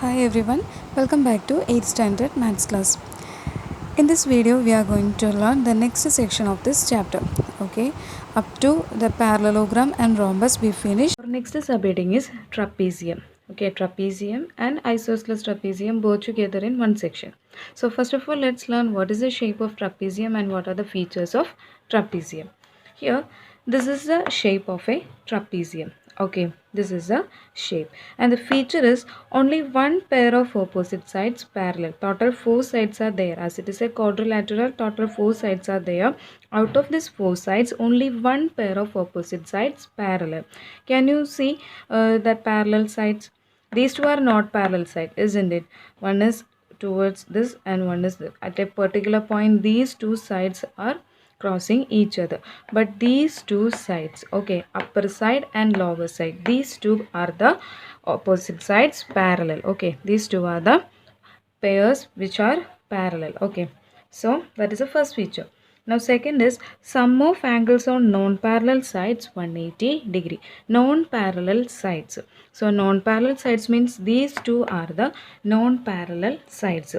Hi everyone, welcome back to 8th standard maths class. In this video we are going to learn the next section of this chapter. Okay, up to the parallelogram and rhombus we finished. Our next subheading is trapezium. Okay, trapezium and isosceles trapezium both together in one section. So first of all, let's learn what is the shape of trapezium and what are the features of trapezium. Here, this is the shape of a trapezium. Okay, this is the shape, and the feature is only one pair of opposite sides parallel. Total 4 sides are there. As it is a quadrilateral, total 4 sides are there. Out of these 4 sides, only one pair of opposite sides parallel. Can you see that parallel sides? These two are not parallel side, isn't it? One is towards this and one is this. At a particular point, these two sides are crossing each other, but these two sides, okay, upper side and lower side, these two are the opposite sides parallel. Okay, these two are the pairs which are parallel. Okay, so that is the first feature. Now second is sum of angles on non-parallel sides 180 degree. Non-parallel sides, so non-parallel sides means these two are the non-parallel sides.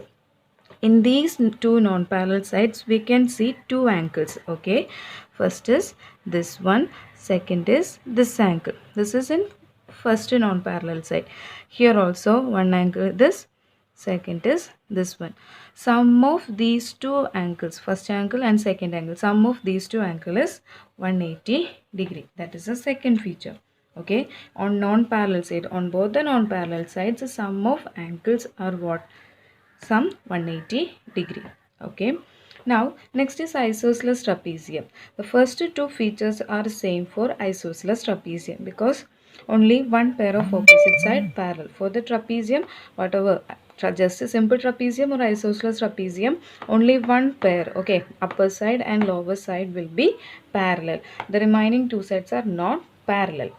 In these two non-parallel sides we can see two angles. Okay, first is this one, second is this angle. This is in first non-parallel side. Here also one angle, this, second is this one. Sum of these two angles, first angle and second angle, sum of these two angles is 180 degree. That is the second feature. Okay, on non-parallel side, on both the non-parallel sides, the sum of angles are what? Sum 180 degree. Okay, now next is isosceles trapezium. The first two features are same for isosceles trapezium because only one pair of opposite side parallel. For the trapezium, whatever, just a simple trapezium or isosceles trapezium, only one pair, okay, upper side and lower side will be parallel. The remaining two sides are not parallel.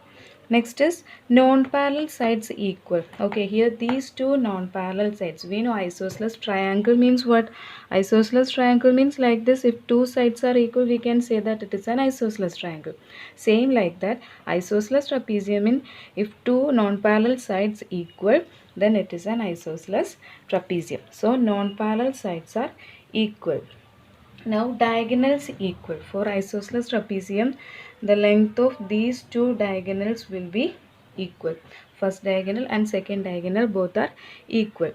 Next is non-parallel sides equal. Okay, here these two non-parallel sides. We know isosceles triangle means what? Isosceles triangle means like this. If two sides are equal, we can say that it is an isosceles triangle. Same like that, isosceles trapezium means if two non-parallel sides equal, then it is an isosceles trapezium. So non-parallel sides are equal. Now diagonals equal. For isosceles trapezium, the length of these two diagonals will be equal. First diagonal and second diagonal both are equal.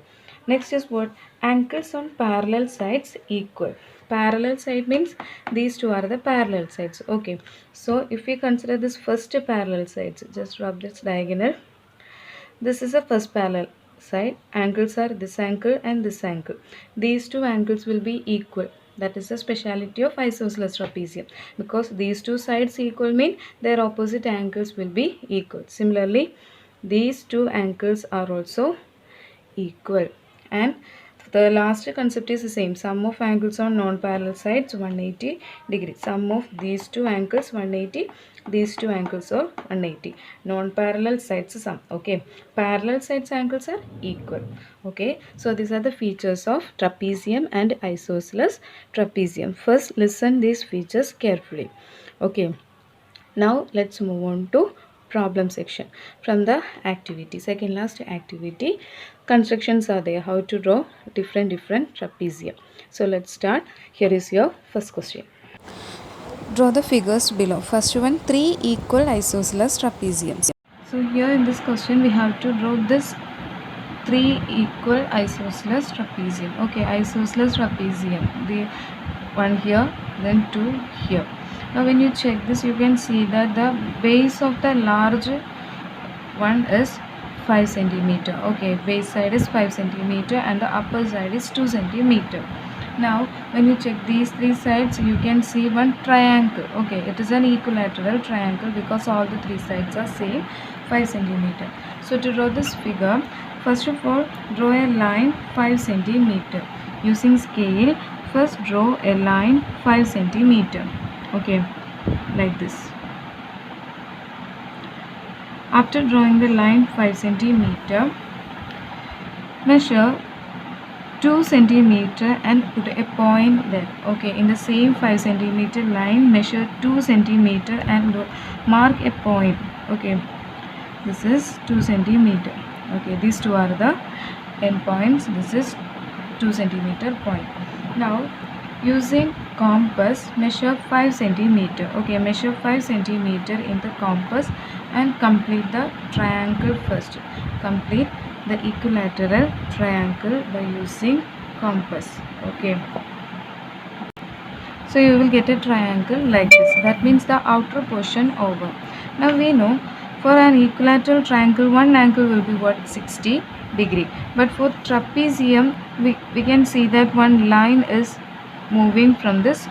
Next is what? Angles on parallel sides equal. Parallel side means these two are the parallel sides. Okay, so if we consider this first parallel sides, just rub this diagonal. This is the first parallel side. Angles are this angle and this angle. These two angles will be equal. That is the speciality of isosceles trapezium, because these two sides equal mean their opposite angles will be equal. Similarly, these two angles are also equal, and the last concept is the same. Sum of angles on non-parallel sides 180 degree. Sum of these two angles 180, these two angles are 180. Non-parallel sides sum. Okay, parallel sides angles are equal. Okay, so these are the features of trapezium and isosceles trapezium. First listen these features carefully. Okay, now let's move on to problem section. From the activity, second last activity, constructions are there, how to draw different trapezium. So let's start. Here is your first question. Draw the figures below. First one, 3 equal isosceles trapeziums. So here in this question we have to draw this 3 equal isosceles trapezium. Okay, isosceles trapezium, the one here, then 2 here. Now when you check this, you can see that the base of the large one is 5 centimeter. Okay, base side is 5 centimeter and the upper side is 2 centimeter. Now when you check these three sides, you can see one triangle. Okay, it is an equilateral triangle because all the three sides are same 5 centimeter. So to draw this figure, first of all, draw a line 5 centimeter. Using scale, first draw a line 5 centimeter. Okay, like this. After drawing the line 5 centimeter, measure 2 centimeter and put a point there. Okay, in the same 5 centimeter line, measure 2 centimeter and mark a point. Okay, this is 2 centimeter. Okay, these two are the end points. This is 2 centimeter point. Now using compass, measure 5 centimeter. Okay, measure 5 centimeter in the compass and complete the triangle first. Complete the equilateral triangle by using compass. Okay, so you will get a triangle like this. That means the outer portion over. Now we know for an equilateral triangle one angle will be what, 60 degree, but for trapezium we can see that one line is moving from this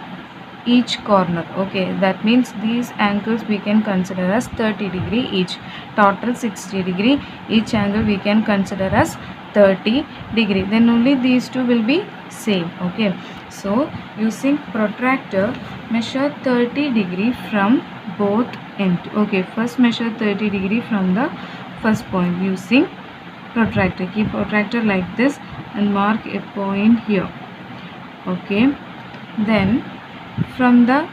each corner. Okay, that means these angles we can consider as 30 degree each, total 60 degree. Each angle we can consider as 30 degree, then only these two will be same. Okay, so using protractor measure 30 degree from both end. Okay, first measure 30 degree from the first point using protractor. Keep protractor like this and mark a point here. Okay, then from the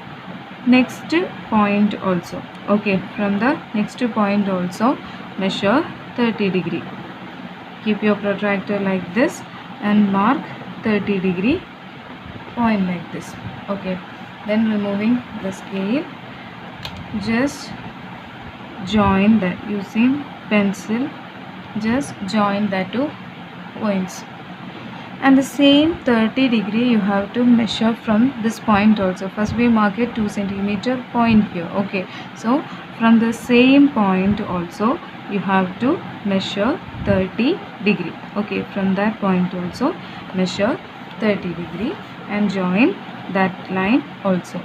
next point also. Okay, from the next point also measure 30 degree. Keep your protractor like this and mark 30 degree point like this. Okay, then removing the scale, just join that using pencil, just join the two points. And the same 30 degree you have to measure from this point also. First we mark a 2 centimeter point here. Okay, so from the same point also you have to measure 30 degree. Okay, from that point also measure 30 degree and join that line also.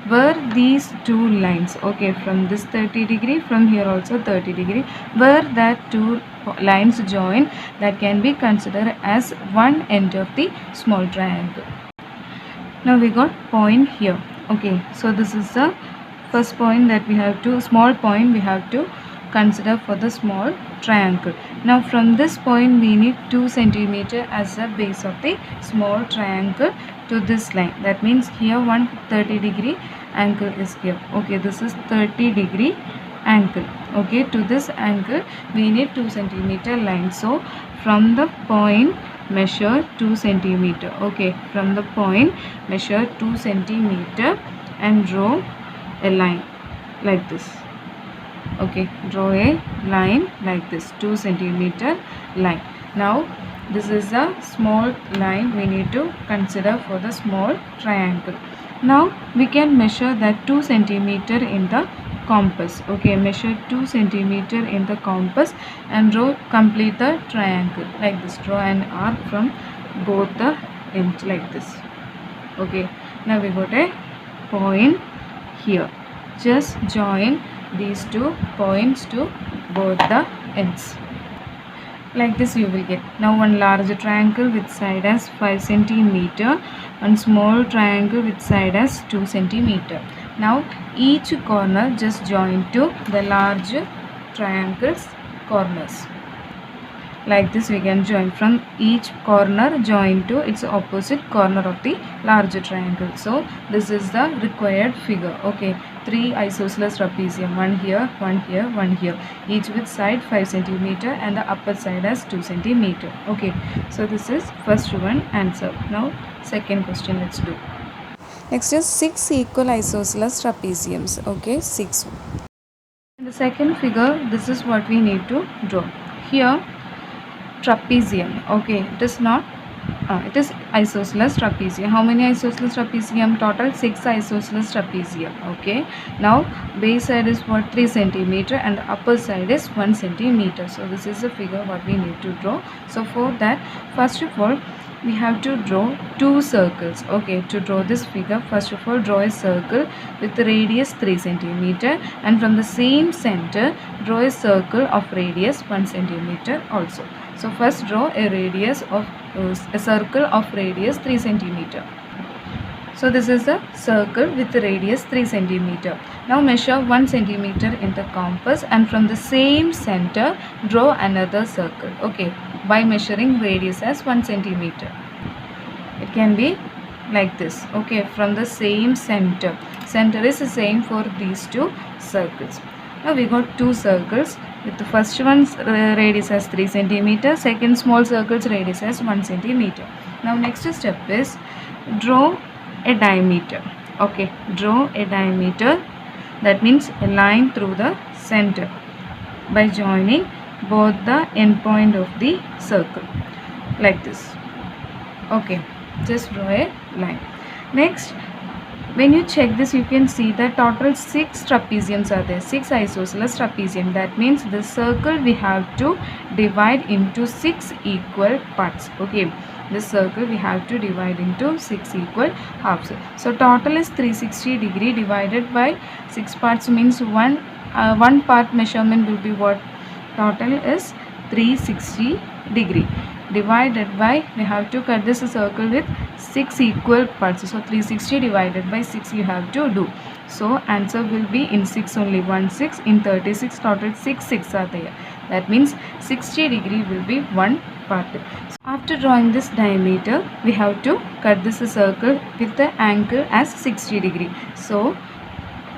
Where these two lines, okay, from this 30 degree, from here also 30 degree, where that two lines join, that can be considered as one end of the small triangle. Now we got point here. Okay, so this is the first point that we have to, small point we have to consider for the small triangle. Now from this point we need 2 centimeter as the base of the small triangle to this line. That means here one 30 degree angle is here. Okay, this is 30 degree angle. Okay, to this angle we need 2 centimeter line. So from the point measure 2 centimeter. Okay, from the point measure 2 centimeter and draw a line like this. Okay, draw a line like this, 2 centimeter line. Now this is a small line we need to consider for the small triangle. Now we can measure that 2 centimeter in the compass. Okay, measure 2 centimeter in the compass and draw, complete the triangle like this. Draw an arc from both the ends like this. Okay, now we got a point here. Just join these 2 points to both the ends. Like this you will get. Now one large triangle with side as 5 centimeter, one small triangle with side as 2 centimeter. Now each corner just join to the large triangle's corners. Like this we can join, from each corner join to its opposite corner of the larger triangle. So this is the required figure. Okay, 3 isosceles trapezium, one here, one here, one here, each with side 5 centimeter and the upper side as 2 centimeter. Okay, so this is first one answer. Now second question let's do. Next is 6 equal isosceles trapeziums. Okay, 6. In the second figure, this is what we need to draw. Here trapezium. Okay, it is not it is isosceles trapezium. How many isosceles trapezium? Total 6 isosceles trapezium. Okay, now base side is what, 3 centimeter and the upper side is 1 centimeter. So this is the figure what we need to draw. So for that, first of all we have to draw 2 circles. Okay, to draw this figure, first of all draw a circle with the radius 3 centimeter and from the same center draw a circle of radius 1 centimeter also. So first draw a radius of a circle of radius 3 centimeter. So this is a circle with the radius 3 centimeter. Now measure 1 centimeter in the compass and from the same center draw another circle. Okay, by measuring radius as 1 centimeter. It can be like this. Okay, from the same center. Center is the same for these 2 circles. Now we got two circles with the first one's radius as 3 centimeter, second small circle's radius as 1 centimeter. Now next step is draw a diameter. Okay, draw a diameter, that means a line through the center by joining both the end point of the circle like this. Okay, just draw a line. Next, when you check this, you can see that total 6 trapeziums are there, 6 isosceles trapezium. That means the circle we have to divide into 6 equal parts. Okay, this circle we have to divide into 6 equal halves. So total is 360 degree divided by 6 parts, means one part measurement will be what? Total is 360 degree divided by, we have to cut this circle with 6 equal parts. So 360 divided by 6 you have to do. So answer will be in 6 only, 1 6, in 36 total 6 6 are there. That means 60 degree will be one part. So after drawing this diameter, we have to cut this circle with the angle as 60 degree. So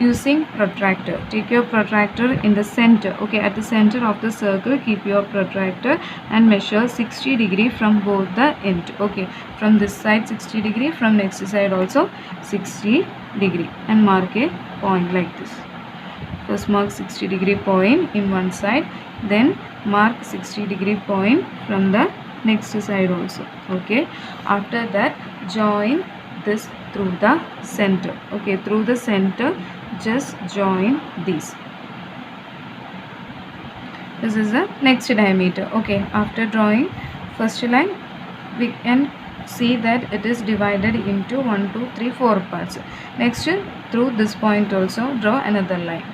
using protractor, take your protractor in the center. Okay, at the center of the circle keep your protractor and measure 60 degree from both the end. Okay, from this side 60 degree, from next side also 60 degree, and mark a point like this. First mark 60 degree point in one side, then mark 60 degree point from the next side also. Okay, after that join this through the center. Okay, through the center just join these. This is the next diameter. Okay, after drawing first line, we can see that it is divided into 1 2 3 4 parts. Next, through this point also draw another line.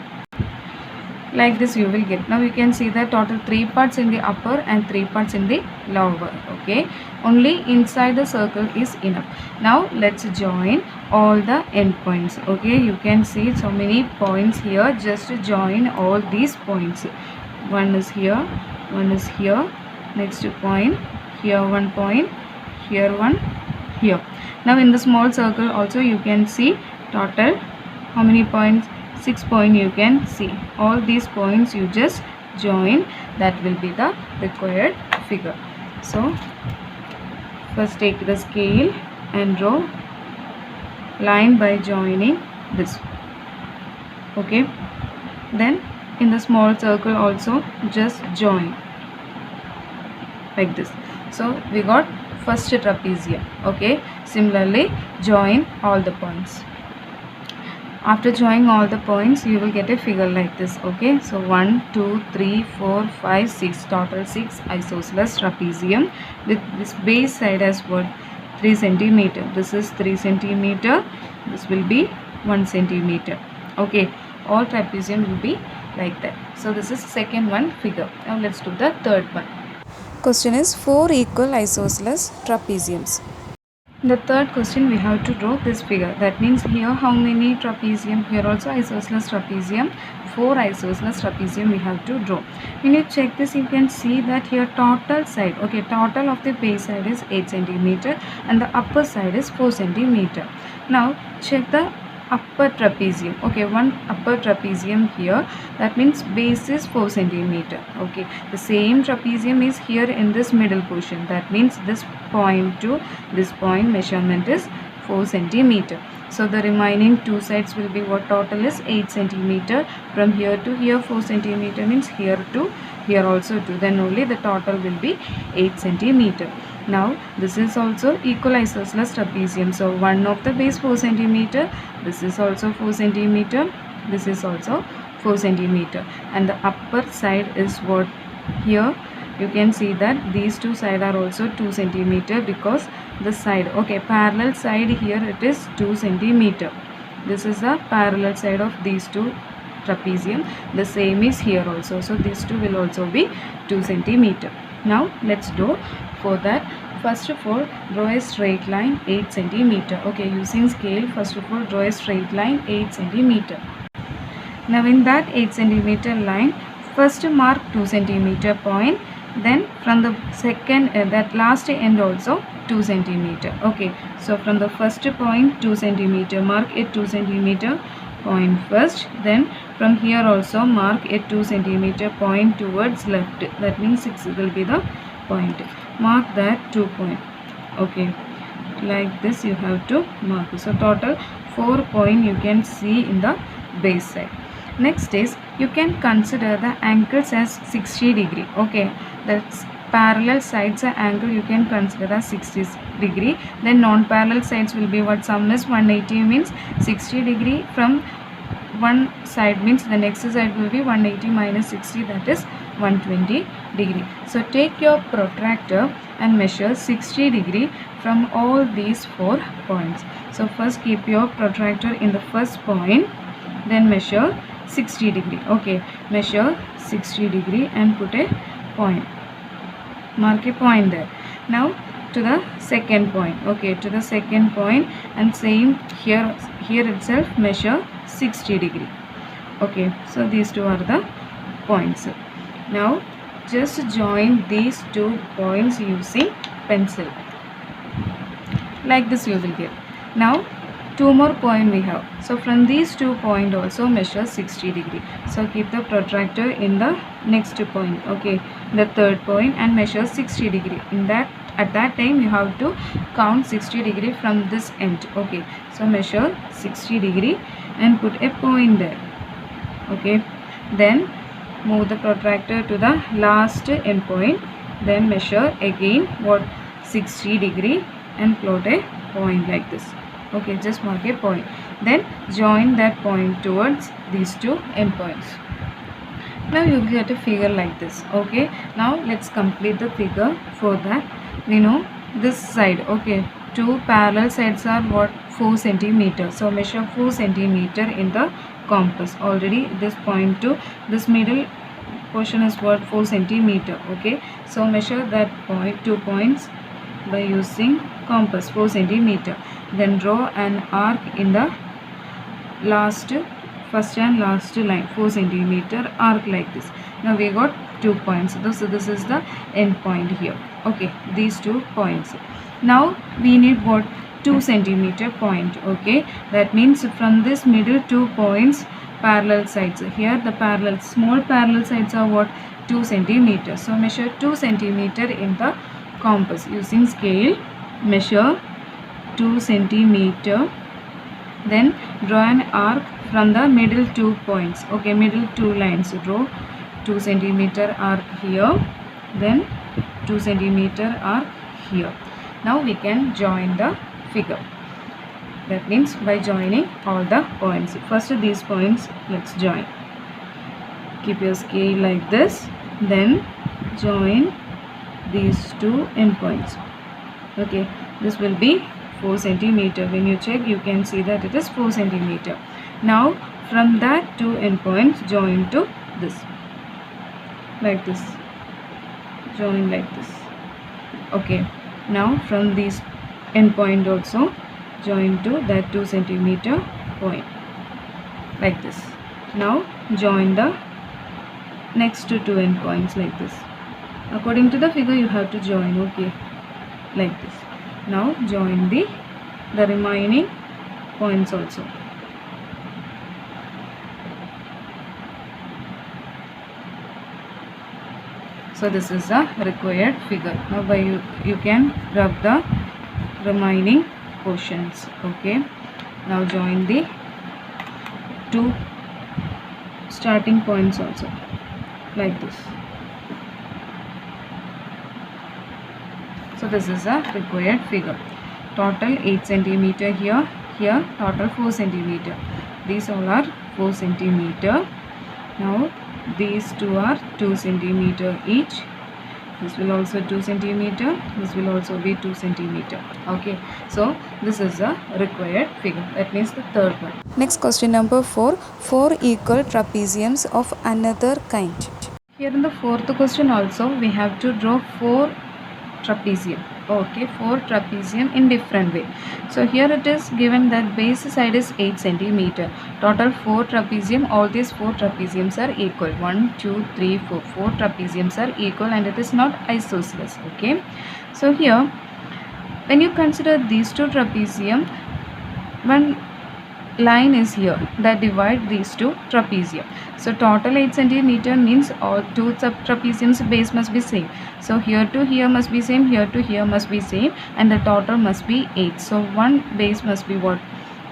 Like this you will get. Now you can see that total 3 parts in the upper and 3 parts in the lower. Okay, only inside the circle is enough. Now let's join all the end points. Okay, you can see so many points here. Just join all these points. One is here, one is here, next point, here one point, here one, here. Now in the small circle also you can see total how many points? 6 points you can see. All these points you just join, that will be the required figure. So first take the scale and draw line by joining this. Okay, then in the small circle also just join like this. So we got first trapezium. Okay, similarly join all the points. After joining all the points you will get a figure like this. Okay, so 1 2 3 4 5 6, total 6 isosceles trapezium with this base side as what? 3 centimeter. This is 3 centimeter, this will be 1 centimeter. Okay, all trapezium will be like that. So this is second one figure. Now let's do the third one. Question is 4 equal isosceles trapeziums. The third question we have to draw this figure. That means here how many trapezium? Here also isosceles trapezium. 4 isosceles trapezium we have to draw. When you check this, you can see that here total side. Okay, total of the base side is 8 centimeter and the upper side is 4 centimeter. Now check the upper trapezium. Okay, one upper trapezium here, that means base is 4 centimeter. Okay, the same trapezium is here in this middle portion. That means this point to this point measurement is 4 centimeter. So the remaining two sides will be what? Total is 8 centimeter. From here to here 4 centimeter means here to here also 2. Then only the total will be 8 centimeter. Now this is also equal isosceles trapezium. So one of the base 4 centimeter. This is also 4 centimeter. This is also 4 centimeter. And the upper side is what? Here you can see that these two sides are also 2 centimeter because the side, okay, parallel side here it is 2 centimeter. This is the parallel side of these two trapezium. The same is here also. So these two will also be 2 centimeter. Now let's do. For that, first of all draw a straight line 8 centimeter. Okay, using scale, first of all draw a straight line 8 centimeter. Now in that 8 centimeter line, first mark 2 centimeter point, then from the second that last end also 2 centimeter. Okay, so from the first point 2 centimeter, mark a 2 centimeter point first, then From here also mark a 2 centimeter point towards left. That means 6 will be the point. Mark that 2 point. Okay, like this you have to mark. So total 4 point you can see in the base side. Next is you can consider the angles as 60 degree. Okay, that's parallel sides angle you can consider as 60 degree. Then non-parallel sides will be what? Sum is 180 means 60 degree from one side means the next side will be 180 minus 60, that is 120 degree. So take your protractor and measure 60 degree from all these 4 points. So first keep your protractor in the first point, then measure 60 degree. Okay, measure 60 degree and put a point. Mark a point there. Now to the second point. Okay, to the second point, and same here itself measure 60 degree. Okay, so these two are the points. Now just join these 2 points using pencil. Like this you will get. Now 2 more point we have. So from these 2 point also measure 60 degree. So keep the protractor in the next point. Okay, the third point, and measure 60 degree. At that time you have to count 60 degree from this end. Okay, so measure 60 degree and put a point there. Okay, then move the protractor to the last end point, then measure again what? 60 degree and plot a point like this. Okay, just mark a point, then join that point towards these 2 endpoints. Now you will get a figure like this. Okay, now let's complete the figure. For that we know this side. Okay, 2 parallel sides are what? 4 centimeters. So measure 4 centimeter in the compass. Already this point to this middle portion is what? 4 centimeter. Okay, so measure that point, 2 points by using compass, 4 centimeter. Then draw an arc in the first and last line, 4 centimeter arc like this. Now we got 2 points. So this is the end point here. Okay, these 2 points. Now we need what? 2 centimeter point. Okay, that means from this middle 2 points parallel sides. Here the small parallel sides are what? 2 centimeter. So measure 2 centimeter in the compass using scale. Measure 2 centimeter, then draw an arc from the middle 2 points. Okay, middle 2 lines. Draw 2 centimeter arc here, then 2 centimeter arc here. Now we can join the figure. That means by joining all the points. First these points let's join. Keep your scale like this, then join these 2 endpoints. Okay, this will be 4 centimeter. When you check you can see that it is 4 centimeter. Now from that 2 endpoints join to this, like this, join like this. Okay, now from this endpoint also join to that 2 centimeter point, like this. Now join the next 2 endpoints like this. According to the figure you have to join. Okay, like this. Now join the remaining points also. So this is the required figure. Now by you can rub the remaining portions. Okay, now join the 2 starting points also, like this. So this is a required figure. Total 8 centimeter here, total 4 centimeter. These all are 4 centimeter. Now these 2 are 2 centimeter each. This will also 2 centimeter. This will also be 2 centimeter. Okay, so this is a required figure. That means the third one. Next question number 4. 4 equal trapeziums of another kind. Here in the fourth question also we have to draw 4 trapezium. Okay, 4 trapezium in different way. So here it is given that base side is 8 centimeter. Total 4 trapezium. All these 4 trapeziums are equal. 1, 2, 3, 4. 4 trapeziums are equal and it is not isosceles. Okay, so here when you consider these 2 trapezium, when line is here that divide these two trapezium. So total 8 centimeter means all two trapeziums base must be same. So here to here must be same, here to here must be same, and the total must be 8. So one base must be what?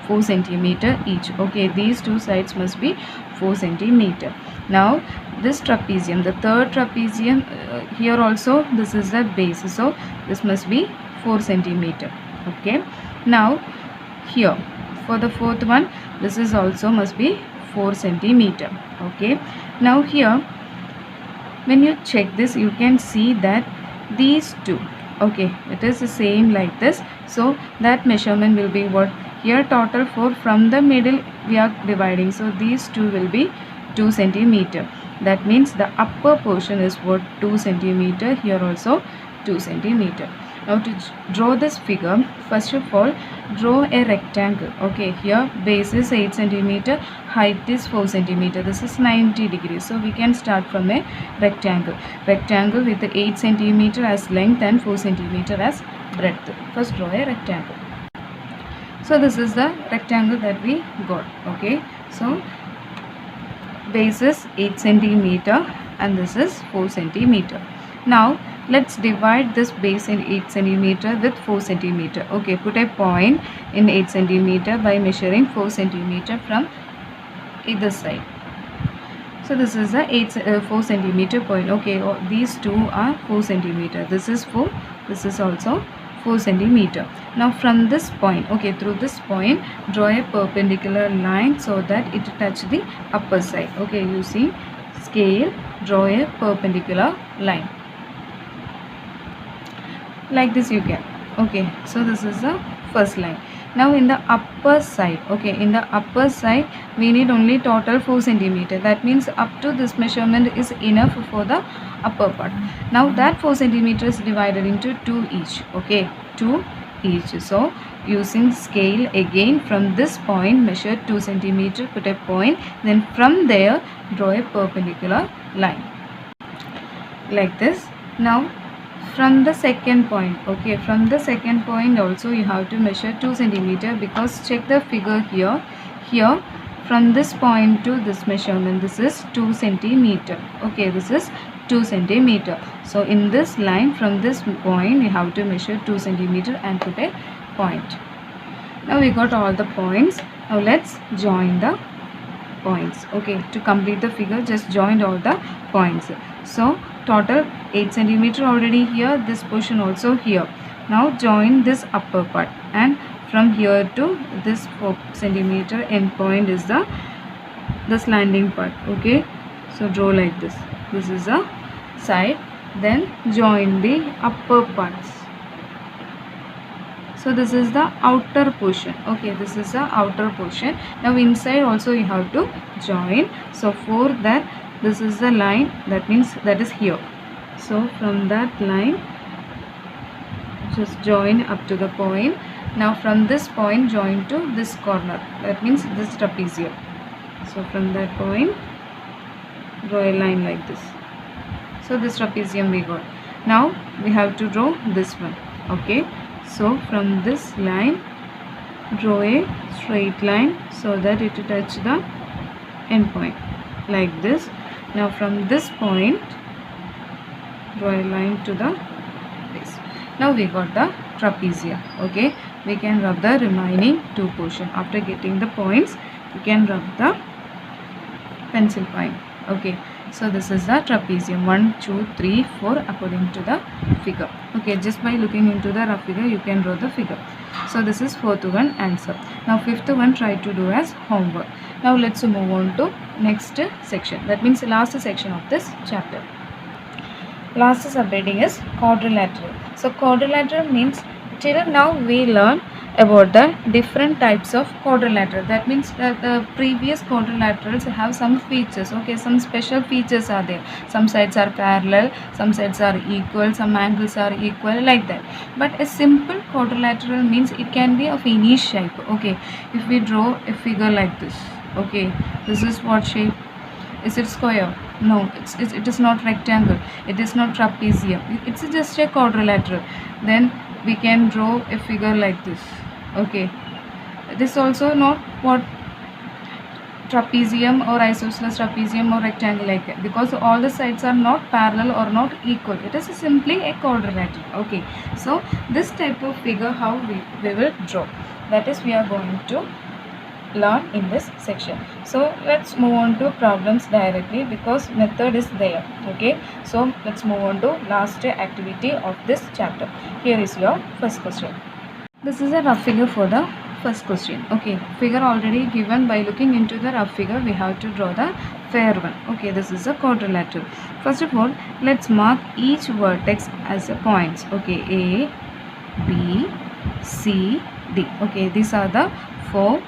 4 centimeter each. Okay, these two sides must be 4 centimeter. Now this trapezium, the third trapezium, here also this is the base, so this must be 4 centimeter. Okay, now here for the fourth one, this is also must be 4 centimeter. Okay, now here when you check this, you can see that these two, okay, it is the same like this. So that measurement will be what? Here total 4, from the middle we are dividing, so these two will be 2 centimeter. That means the upper portion is what? 2 centimeter. Here also 2 centimeter. Now to draw this figure, first of all draw a rectangle. Okay, here base is 8 centimeter, height is 4 centimeter. This is 90 degrees. So we can start from a rectangle. Rectangle with 8 centimeter as length and 4 centimeter as breadth. First draw a rectangle. So this is the rectangle that we got. Okay, so base is 8 centimeter and this is 4 centimeter. Now let's divide this base in 8 centimeter with 4 centimeter. Okay, put a point in 8 centimeter by measuring 4 centimeter from either side. So this is the 4 centimeter point. Okay, these two are 4 centimeter. This is 4, this is also 4 centimeter. Now from this point, okay, through this point draw a perpendicular line so that it touch the upper side. Okay, using scale draw a perpendicular line like this you can. Okay, so this is the first line. Now in the upper side, okay, in the upper side we need only total 4 centimeter. That means up to this measurement is enough for the upper part. Now that 4 centimeter is divided into 2 each. Okay, 2 each. So using scale again, from this point measure 2 centimeter, put a point, then from there draw a perpendicular line like this. Now from the second point, okay, from the second point also you have to measure 2 centimeter, because check the figure here. Here from this point to this measurement, this is 2 centimeter. Okay, this is 2 centimeter. So in this line from this point you have to measure 2 centimeter and put a point. Now we got all the points. Now let's join the points. Okay, to complete the figure just join all the points. So total 8 centimeter already here, this portion also here. Now join this upper part, and from here to this 4 centimeter end point is the landing part. Okay, so draw like this. This is a side, then join the upper parts. So this is the outer portion. Okay, this is the outer portion. Now inside also you have to join. So for that, this is the line, that means that is here. So from that line just join up to the point. Now from this point join to this corner, that means this trapezium. So from that point draw a line like this. So this trapezium we got. Now we have to draw this one. Okay, so from this line draw a straight line so that it will touch the end point like this. Now from this point draw a line to the base. Now we got the trapezia. Okay, we can rub the remaining two portion. After getting the points, you can rub the pencil point. Okay, so this is the trapezium. 1, 2, 3, 4 according to the figure. Okay, just by looking into the rough figure you can draw the figure. So this is fourth one answer. Now fifth one try to do as homework. Now let's move on to next section. That means the last section of this chapter. Last subheading is quadrilateral. So quadrilateral means till now we learn about the different types of quadrilateral. That means that the previous quadrilaterals have some features. Okay, some special features are there. Some sides are parallel, some sides are equal, some angles are equal, like that. But a simple quadrilateral means it can be of any shape. Okay, if we draw a figure like this, okay, this is what shape? Is it square? No, it is not rectangle. It is not trapezium. It's just a quadrilateral. Then we can draw a figure like this. Okay, this also not what trapezium or isosceles trapezium or rectangle like that, because all the sides are not parallel or not equal. It is simply a quadrilateral. Okay, so this type of figure how we will draw, that is we are going to learn in this section. So let's move on to problems directly because method is there. Okay, so let's move on to last activity of this chapter. Here is your first question. This is a rough figure for the first question. Okay, figure already given. By looking into the rough figure we have to draw the fair one. Okay, this is a quadrilateral. First of all, let's mark each vertex as a points. Okay, A, B, C, D. Okay, these are the 4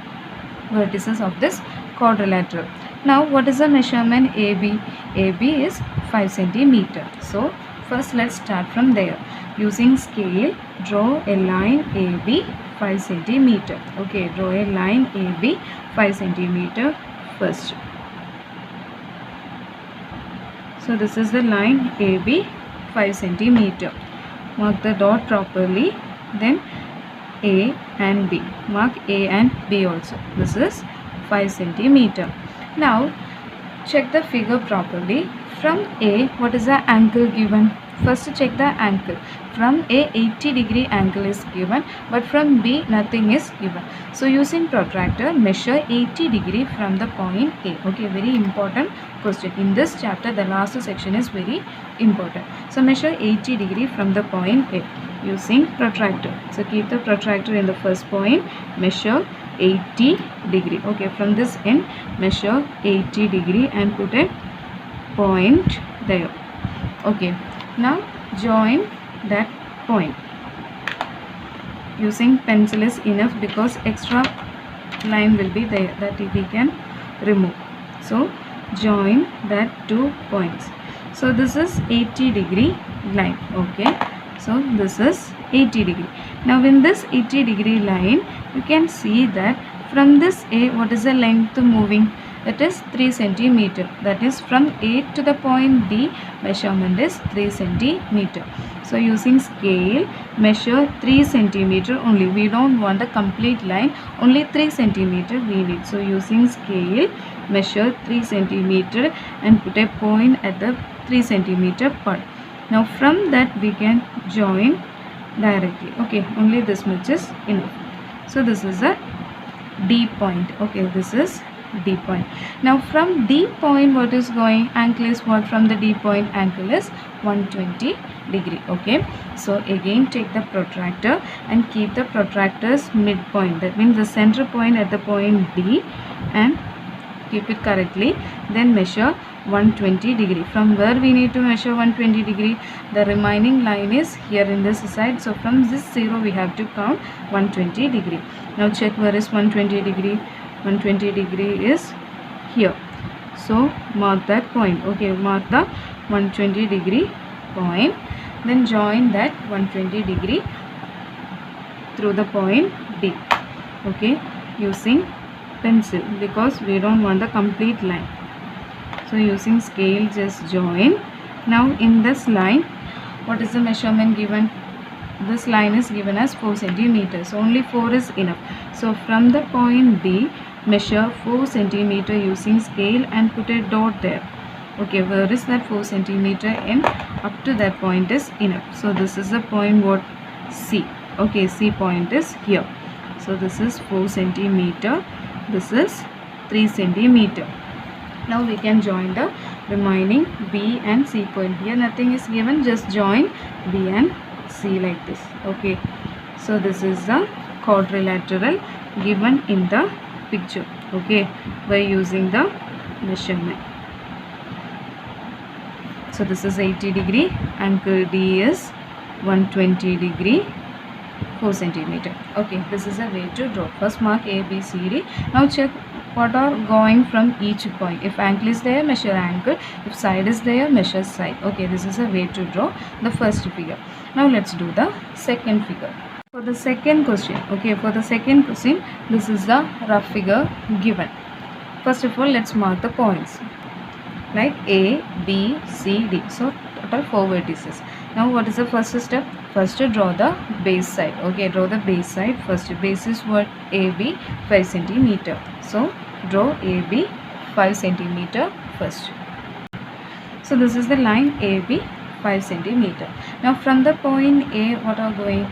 vertices of this quadrilateral. Now what is the measurement AB? AB is 5 centimeter. So first let's start from there. Using scale, draw a line AB 5 centimeter. Okay, draw a line AB 5 centimeter first. So this is the line AB 5 centimeter. Mark the dot properly. Then A and B. Mark A and B also. This is 5 centimeter. Now check the figure properly. From A, what is the angle given? First check the angle. From A, 80-degree angle is given, but from B, nothing is given. So using protractor, measure 80-degree from the point A. Okay, very important question. In this chapter, the last section is very important. So measure 80-degree from the point A using protractor. So keep the protractor in the first point, measure 80-degree. Okay, from this end, measure 80-degree and put a point there. Okay, now join that point. Using pencil is enough because extra line will be there that we can remove. So join that 2 points. So this is 80-degree line. Okay, so this is 80-degree. Now in this 80-degree line, you can see that from this A, what is the length moving? That is 3 centimeter. That is from A to the point B, measurement is 3 centimeter. So using scale, measure 3 centimeter only. We don't want a complete line, only 3 centimeter we need. So using scale, measure 3 centimeter and put a point at the 3 centimeter part. Now from that we can join directly. Okay, only this much is enough. So this is a D point. Okay, this is D point. Now from D point, what is going? Angle is what? From the D point, angle is 120 degree. Okay, so again take the protractor and keep the protractor's midpoint. That means the center point at the point D, and keep it correctly. Then measure 120 degree. From where we need to measure 120 degree? The remaining line is here in this side. So from this 0 we have to count 120 degree. Now check where is 120 degree. 120 degree is here. So mark that point. Okay, mark the 120 degree point. Then join that 120 degree through the point D. Okay, using pencil because we don't want the complete line. So using scale, just join. Now in this line, what is the measurement given? This line is given as 4 centimeters. Only 4 is enough. So from the point D, measure 4 centimeter using scale and put a dot there. Okay, where is that 4 centimeter? And up to that point is enough. So this is the point what? C. Okay, C point is here. So this is 4 centimeter. This is 3 centimeter. Now we can join the remaining B and C point. Here nothing is given, just join B and C like this. Okay, so this is the quadrilateral given in the picture. Okay, by using the measurement. So this is 80 degree, angle D is 120 degree, 4 centimeter. Okay, this is a way to draw. First mark A, B, C, D. Now check what are going from each point. If angle is there, measure angle. If side is there, measure side. Okay, this is a way to draw the first figure. Now let's do the second figure. For the second question, okay, for the second question, this is the rough figure given. First of all, let's mark the points like A, B, C, D. So total 4 vertices. Now what is the first step? First draw the base side. Okay, draw the base side. First base is what? AB 5 centimeter. So draw AB 5 centimeter first. So this is the line AB 5 centimeter. Now from the point A, what are going?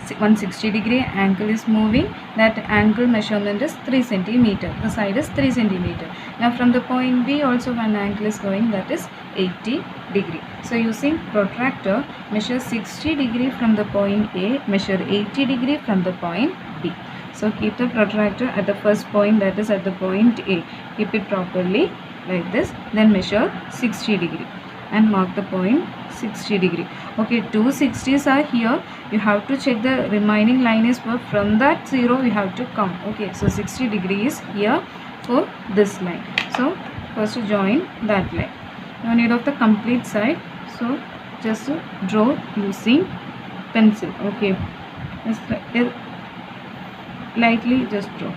160 degree angle is moving. That angle measurement is 3 centimeter. The side is 3 centimeter. Now from the point B also one angle is going, that is 80 degree. So using protractor, measure 60 degree from the point A, measure 80 degree from the point B. So keep the protractor at the first point, that is at the point A. Keep it properly like this, then measure 60 degree and mark the point 60 degree. Okay, two 60s are here. You have to check the remaining line is where, from that 0 you have to count. Okay, so 60 degree is here for this line. So first join that line. No need of the complete side, so just draw using pencil. Okay, just lightly just draw.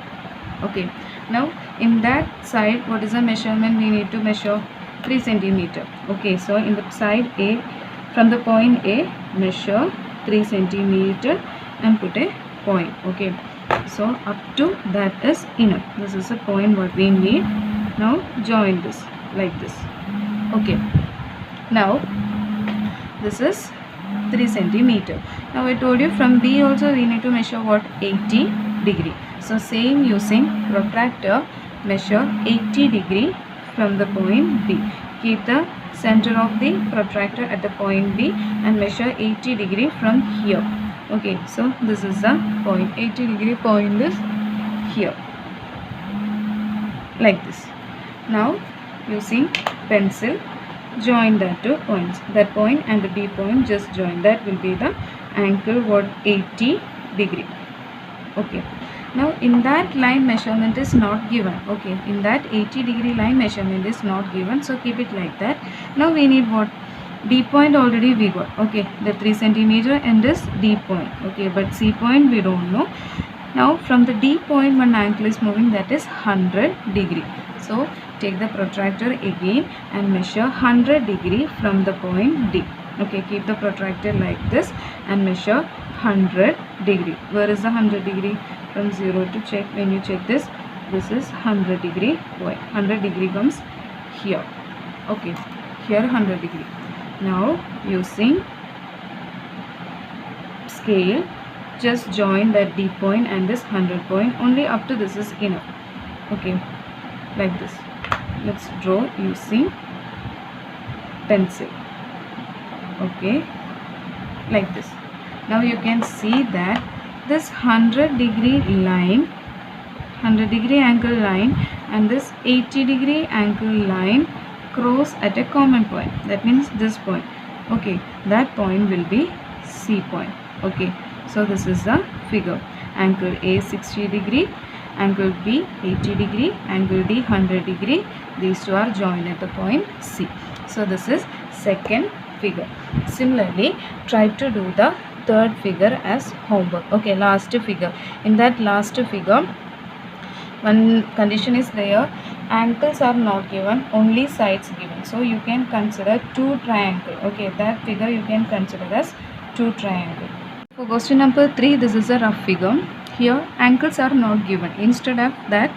Okay, now in that side, what is the measurement? We need to measure 3 centimeter. Okay, so in the side A, from the point A, measure 3 centimeter and put a point. Okay, so up to that is enough. This is the point what we need. Now join this like this. Okay, now this is 3 centimeter. Now I told you from B also we need to measure what? 80 degree. So same using protractor, measure 80 degree from the point B. Keep the center of the protractor at the point B and measure 80 degree from here. Okay, so this is the point. 80 degree point is here like this. Now using pencil, join that two points, that point and the B point, just join. That will be the angle what? 80 degree. Okay, now in that line measurement is not given. Okay, in that 80 degree line measurement is not given, so keep it like that. Now we need what? D point already we got. Okay, the 3 centimeter and this D point. Okay, but C point we don't know. Now from the D point one angle is moving, that is 100 degree. So take the protractor again and measure 100 degree from the point D. Okay, keep the protractor like this and measure 100 degree. Where is the 100 degree? From 0 to check. When you check this is 100 degree point. 100 degree comes here. Okay, here 100 degree. Now using scale, just join that D point and this 100 point. Only up to this is enough. Okay, like this. Let's draw using pencil. Okay, like this. Now you can see that this 100 degree line, 100 degree angle line and this 80 degree angle line cross at a common point. That means this point. Okay, that point will be C point. Okay, so this is the figure. Angle A 60 degree, angle B 80 degree, angle D 100 degree. These two are joined at the point C. So this is second figure. Similarly, try to do the third figure as homework. Okay, last figure. In that last figure, one condition is there. Angles are not given, only sides given. So you can consider two triangle. Okay, that figure you can consider as two triangle. For question number 3, this is a rough figure. Here angles are not given. Instead of that,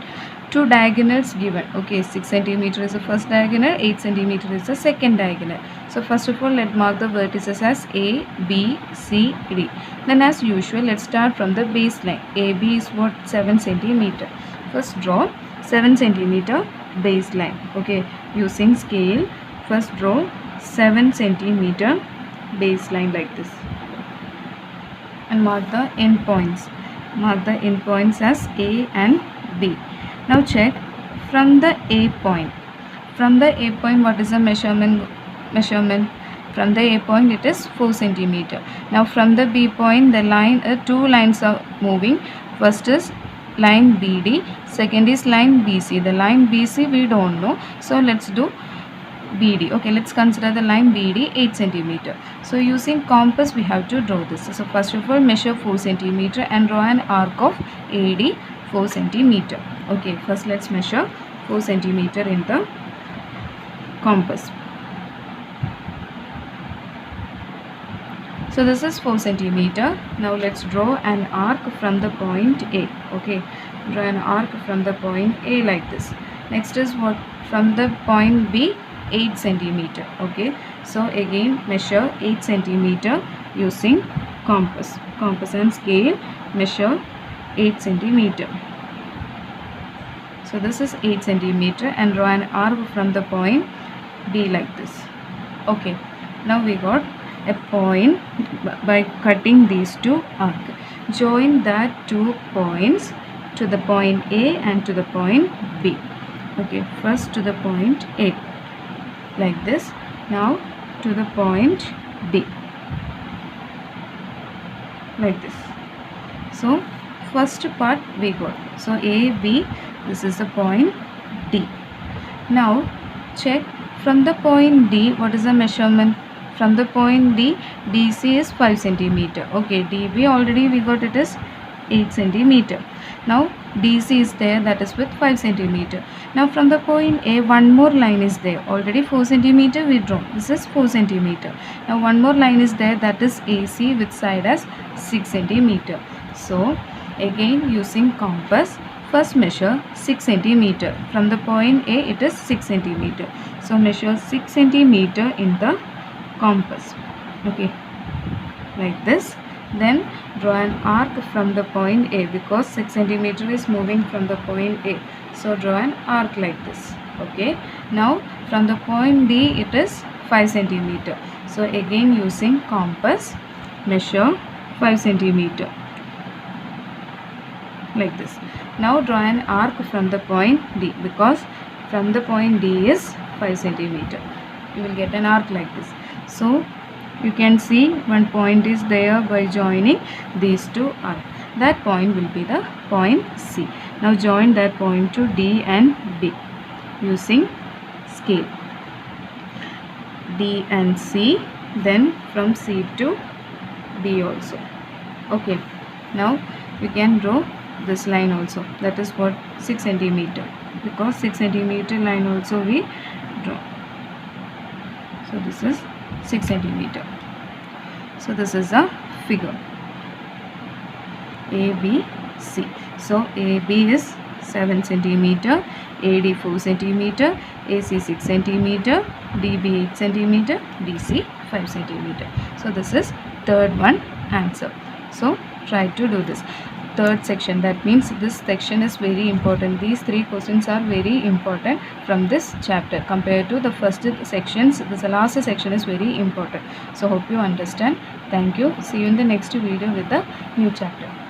two diagonals given. Okay, 6 centimeter is the first diagonal, 8 centimeter is the second diagonal. So first of all, let's mark the vertices as A, B, C, D. Then as usual, let's start from the baseline. AB is what? 7 centimeter. First draw 7 centimeter baseline. Okay, using scale, first draw 7 centimeter baseline like this. And mark the end points. Mark the end points as A and B. Now check from the A point. From the A point, what is the measurement? From the A point, it is 4 centimeter. Now from the B point, the line, two lines are moving. First is line BD, second is line BC. The line BC we don't know, so let's do BD. Okay, let's consider the line BD 8 centimeter. So using compass we have to draw this. So first of all, measure 4 centimeter and draw an arc of AD 4 centimeter. Okay, first let's measure 4 centimeter in the compass. So this is 4 centimeter. Now let's draw an arc from the point A. Okay, draw an arc from the point A like this. Next is what? From the point B, 8 centimeter. Okay, so again measure 8 centimeter using compass and scale. Measure 8 centimeter. So this is 8 centimeter and draw an arc from the point B like this. Okay, now we got a point by cutting these two arcs. Join that 2 points to the point A and to the point B. Okay, first to the point A like this. Now to the point B like this. So first part we got. So A, B, this is the point D. Now check from the point D, what is the measurement? From the point D, DC is 5 centimeter. Okay, DB already we got, it is 8 centimeter. Now DC is there, that is with 5 centimeter. Now from the point A, one more line is there. Already 4 centimeter we draw. This is 4 centimeter. Now one more line is there, that is AC with side as 6 centimeter. So again using compass, first measure 6 centimeter. From the point A, it is 6 centimeter. So measure 6 centimeter in the compass. Okay, like this. Then draw an arc from the point A, because 6 centimeter is moving from the point A. So draw an arc like this. Okay, now from the point D, it is 5 centimeter. So again using compass, measure 5 centimeter like this. Now draw an arc from the point D, because from the point D is 5 centimeter. You will get an arc like this. So you can see one point is there by joining these two arcs. That point will be the point C. Now join that point to D and B using scale. D and C, then from C to D also. Okay, now you can draw this line also, that is what, 6 centimeter, because 6 centimeter line also we draw. So this is 6 centimeter. So this is a figure ABC. So AB is 7 centimeter, AD 4 centimeter, AC 6 centimeter, DB 8 centimeter, DC 5 centimeter. So this is third one answer. So try to do this. Third section, that means this section is very important. These 3 questions are very important from this chapter compared to the first sections. This last section is very important. So hope you understand. Thank you. See you in the next video with the new chapter.